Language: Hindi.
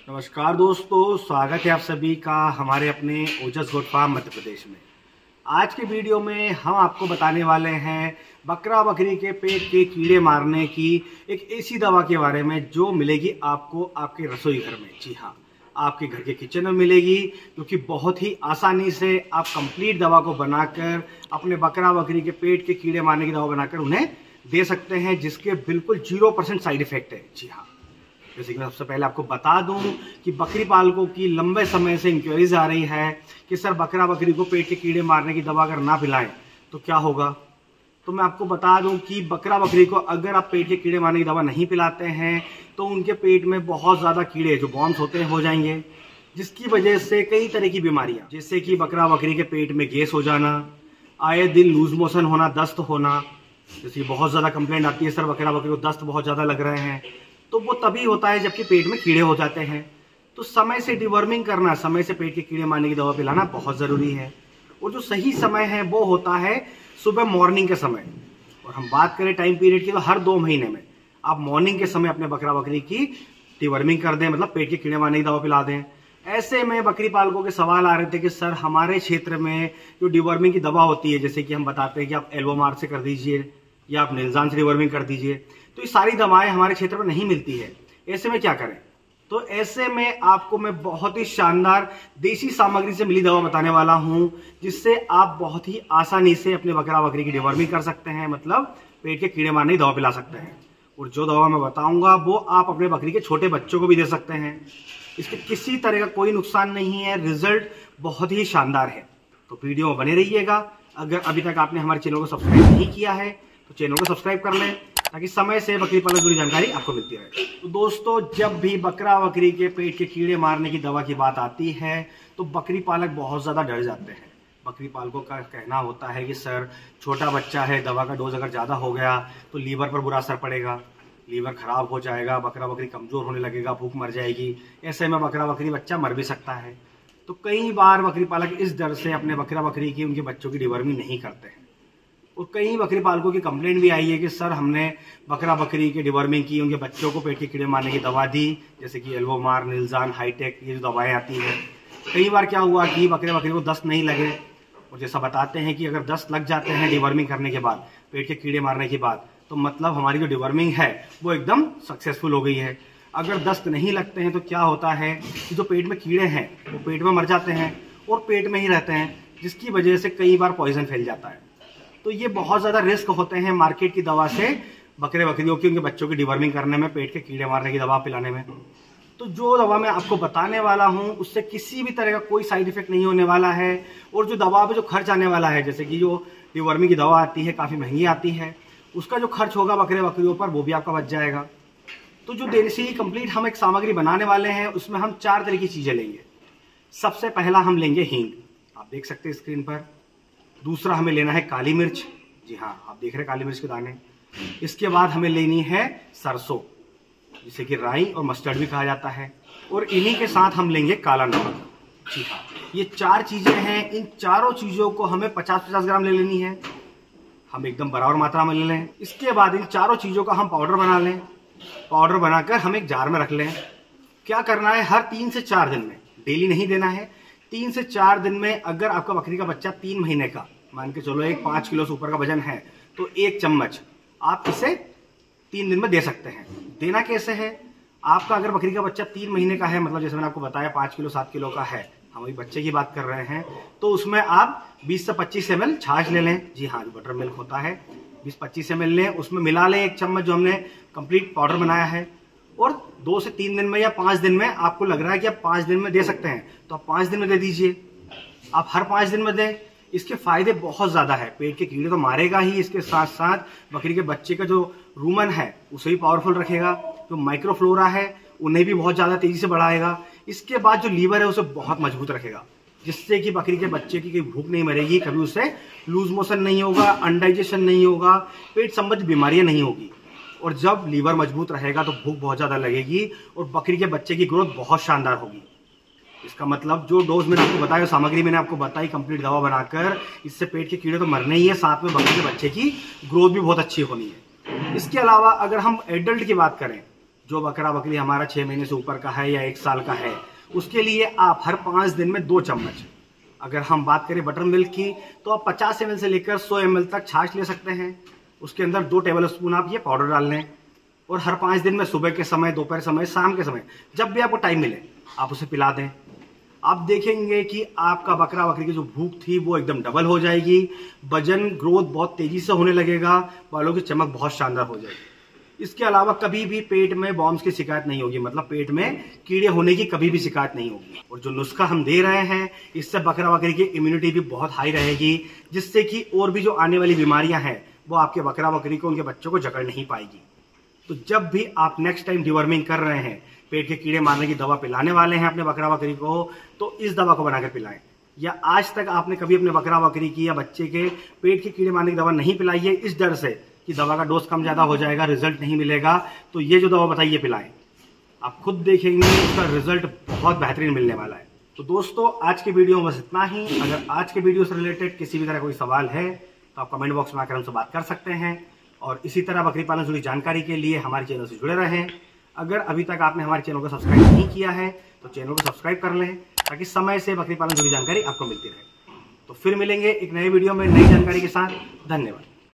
नमस्कार दोस्तों, स्वागत है आप सभी का हमारे अपने ओजस गोट फार्म मध्य प्रदेश में। आज के वीडियो में हम आपको बताने वाले हैं बकरा बकरी के पेट के कीड़े मारने की एक ऐसी दवा के बारे में जो मिलेगी आपको आपके रसोई घर में। जी हाँ, आपके घर के किचन में मिलेगी, क्योंकि बहुत ही आसानी से आप कंप्लीट दवा को बनाकर अपने बकरा बकरी के पेट के कीड़े मारने की दवा बनाकर उन्हें दे सकते हैं, जिसके बिल्कुल 0% साइड इफेक्ट है। जी हाँ, जैसे कि मैं सबसे पहले आपको बता दूं कि बकरी पालकों की लंबे समय से इंक्वायरीज आ रही है कि सर बकरा बकरी को पेट के कीड़े मारने की दवा अगर ना पिलाएं तो क्या होगा। तो मैं आपको बता दूं कि बकरा बकरी को अगर आप पेट के कीड़े मारने की दवा नहीं पिलाते हैं तो उनके पेट में बहुत ज़्यादा कीड़े जो बॉन्स होते हैं हो जाएंगे, जिसकी वजह से कई तरह की बीमारियाँ जैसे कि बकरा बकरी के पेट में गैस हो जाना, आए दिन लूज मोशन होना, दस्त होना। जैसे बहुत ज़्यादा कंप्लेंट आती है सर बकरा बकरी को दस्त बहुत ज़्यादा लग रहे हैं, तो वो तभी होता है जबकि पेट में कीड़े हो जाते हैं। तो समय से डिवर्मिंग करना, समय से पेट के कीड़े मारने की दवा पिलाना बहुत ज़रूरी है। और जो सही समय है वो होता है सुबह मॉर्निंग के समय। और हम बात करें टाइम पीरियड की तो हर 2 महीने में आप मॉर्निंग के समय अपने बकरा बकरी की डिवर्मिंग कर दें, मतलब पेट के कीड़े मारने की दवा पिला दें। ऐसे में बकरी पालकों के सवाल आ रहे थे कि सर हमारे क्षेत्र में जो डिवर्मिंग की दवा होती है, जैसे कि हम बताते हैं कि आप एल्वोमार से कर दीजिए या आप निलजान से डिवर्मिंग कर दीजिए, तो ये सारी दवाएं हमारे क्षेत्र में नहीं मिलती है। ऐसे में क्या करें? तो ऐसे में आपको मैं बहुत ही शानदार देसी सामग्री से मिली दवा बताने वाला हूं, जिससे आप बहुत ही आसानी से अपने बकरा बकरी की डिवर्मिंग कर सकते हैं, मतलब पेट के कीड़े मारने की दवा पिला सकते हैं। और जो दवा मैं बताऊंगा वो आप अपने बकरी के छोटे बच्चों को भी दे सकते हैं। इसके किसी तरह का कोई नुकसान नहीं है, रिजल्ट बहुत ही शानदार है। तो वीडियो में बने रहिएगा। अगर अभी तक आपने हमारे चैनल को सब्सक्राइब नहीं किया है तो चैनल को सब्सक्राइब कर लें, ताकि समय से बकरी पालन जुड़ी जानकारी आपको मिलती रहे। तो दोस्तों, जब भी बकरा बकरी के पेट के कीड़े मारने की दवा की बात आती है तो बकरी पालक बहुत ज़्यादा डर जाते हैं। बकरी पालकों का कहना होता है कि सर छोटा बच्चा है, दवा का डोज अगर ज़्यादा हो गया तो लीवर पर बुरा असर पड़ेगा, लीवर खराब हो जाएगा, बकरा बकरी कमज़ोर होने लगेगा, भूख मर जाएगी, ऐसे में बकरा बकरी बच्चा मर भी सकता है। तो कई बार बकरी पालक इस डर से अपने बकरा बकरी की उनके बच्चों की डिवर्मिंग नहीं करते हैं। और कई बकरी पालकों की कंप्लेंट भी आई है कि सर हमने बकरा बकरी की डिवर्मिंग की, उनके बच्चों को पेट के कीड़े मारने की दवा दी, जैसे कि एल्वोमार, निलजान, हाईटेक, ये जो दवाएं आती हैं। कई बार क्या हुआ कि बकरे बकरी को दस्त नहीं लगे, और जैसा बताते हैं कि अगर दस्त लग जाते हैं डिवर्मिंग करने के बाद, पेट के कीड़े मारने के बाद, तो मतलब हमारी जो डिवर्मिंग है वो एकदम सक्सेसफुल हो गई है। अगर दस्त नहीं लगते हैं तो क्या होता है कि जो पेट में कीड़े हैं वो पेट में मर जाते हैं और पेट में ही रहते हैं, जिसकी वजह से कई बार पॉइजन फैल जाता है। तो ये बहुत ज़्यादा रिस्क होते हैं मार्केट की दवा से बकरे बकरियों की, उनके बच्चों की डिवर्मिंग करने में, पेट के कीड़े मारने की दवा पिलाने में। तो जो दवा मैं आपको बताने वाला हूँ उससे किसी भी तरह का कोई साइड इफेक्ट नहीं होने वाला है। और जो दवा पे जो खर्च आने वाला है, जैसे कि जो डिवर्मिंग की दवा आती है काफ़ी महंगी आती है, उसका जो खर्च होगा बकरे बकरियों पर वो भी आपका बच जाएगा। तो जो देसी कंप्लीट हम एक सामग्री बनाने वाले हैं उसमें हम 4 तरह की चीज़ें लेंगे। सबसे पहला हम लेंगे हींग, आप देख सकते हैं स्क्रीन पर। दूसरा हमें लेना है काली मिर्च, जी हाँ आप देख रहे हैं काली मिर्च के दाने। इसके बाद हमें लेनी है सरसों, जिसे कि राई और मस्टर्ड भी कहा जाता है। और इन्हीं के साथ हम लेंगे काला नमक। जी हाँ, ये 4 चीज़ें हैं। इन चारों चीज़ों को हमें 50-50 ग्राम ले लेनी है, हम एकदम बराबर मात्रा में ले लें। इसके बाद इन चारों चीज़ों का हम पाउडर बना लें। पाउडर बनाकर हम एक जार में रख लें। क्या करना है, हर 3 से 4 दिन में, डेली नहीं देना है, 3 से 4 दिन में अगर आपका बकरी का बच्चा 3 महीने का, मान के चलो एक 5 किलो से ऊपर का वजन है, तो 1 चम्मच आप इसे 3 दिन में दे सकते हैं। देना कैसे है, आपका अगर बकरी का बच्चा 3 महीने का है, मतलब जैसे मैंने आपको बताया 5 किलो 7 किलो का है, हम अभी बच्चे की बात कर रहे हैं, तो उसमें आप 20 से 25 ml छाछ ले लें। जी हाँ, जो बटर मिल्क होता है 20-25 ml लें, उसमें मिला लें 1 चम्मच जो हमने कंप्लीट पाउडर बनाया है। और 2 से 3 दिन में या 5 दिन में आपको लग रहा है कि आप 5 दिन में दे सकते हैं तो आप 5 दिन में दे दीजिए। आप हर 5 दिन में दें। इसके फायदे बहुत ज़्यादा है, पेट के कीड़े तो मारेगा ही, इसके साथ साथ बकरी के बच्चे का जो रूमन है उसे भी पावरफुल रखेगा, जो माइक्रोफ्लोरा है उन्हें भी बहुत ज़्यादा तेज़ी से बढ़ाएगा। इसके बाद जो लीवर है उसे बहुत मजबूत रखेगा, जिससे कि बकरी के बच्चे की कोई भूख नहीं मरेगी, कभी उसे लूज मोशन नहीं होगा, अनडाइजेशन नहीं होगा, पेट संबंधी बीमारियां नहीं होगी। और जब लीवर मजबूत रहेगा तो भूख बहुत ज़्यादा लगेगी और बकरी के बच्चे की ग्रोथ बहुत शानदार होगी। इसका मतलब जो डोज मैंने आपको बताया, सामग्री मैंने आपको बताई कंप्लीट दवा बनाकर, इससे पेट के कीड़े तो मरने ही है, साथ में बकरी के बच्चे की ग्रोथ भी बहुत अच्छी होनी है। इसके अलावा अगर हम एडल्ट की बात करें जो बकरा बकरी हमारा 6 महीने से ऊपर का है या 1 साल का है, उसके लिए आप हर 5 दिन में 2 चम्मच, अगर हम बात करें बटर मिल्क की तो आप 50 ml से लेकर 100 ml तक छाछ ले सकते हैं। उसके अंदर 2 टेबल स्पून आप ये पाउडर डाल लें और हर 5 दिन में सुबह के समय, दोपहर समय, शाम के समय, जब भी आपको टाइम मिले आप उसे पिला दें। आप देखेंगे कि आपका बकरा बकरी की जो भूख थी वो एकदम डबल हो जाएगी, वजन ग्रोथ बहुत तेजी से होने लगेगा, बालों की चमक बहुत शानदार हो जाएगी। इसके अलावा कभी भी पेट में बॉम्ब्स की शिकायत नहीं होगी, मतलब पेट में कीड़े होने की कभी भी शिकायत नहीं होगी। और जो नुस्खा हम दे रहे हैं इससे बकरा बकरी की इम्यूनिटी भी बहुत हाई रहेगी, जिससे कि और भी जो आने वाली बीमारियां हैं वो आपके बकरा बकरी को, उनके बच्चों को जकड़ नहीं पाएगी। तो जब भी आप नेक्स्ट टाइम डिवर्मिंग कर रहे हैं, पेट के कीड़े मारने की दवा पिलाने वाले हैं अपने बकरा बकरी को, तो इस दवा को बनाकर पिलाएं। या आज तक आपने कभी अपने बकरा बकरी की या बच्चे के पेट के कीड़े मारने की दवा नहीं पिलाई है इस डर से कि दवा का डोज कम ज्यादा हो जाएगा, रिजल्ट नहीं मिलेगा, तो ये जो दवा बताइए पिलाएं। आप खुद देखेंगे उसका रिजल्ट बहुत बेहतरीन मिलने वाला है। तो दोस्तों आज के वीडियो में बस इतना ही। अगर आज के वीडियो से रिलेटेड किसी भी तरह कोई सवाल है तो आप कमेंट बॉक्स में आकर हमसे बात कर सकते हैं। और इसी तरह बकरी पालन से जुड़ी जानकारी के लिए हमारे चैनल से जुड़े रहें। अगर अभी तक आपने हमारे चैनल को सब्सक्राइब नहीं किया है तो चैनल को सब्सक्राइब कर लें, ताकि समय से बकरी पालन से जुड़ी जानकारी आपको मिलती रहे। तो फिर मिलेंगे एक नए वीडियो में नई जानकारी के साथ। धन्यवाद।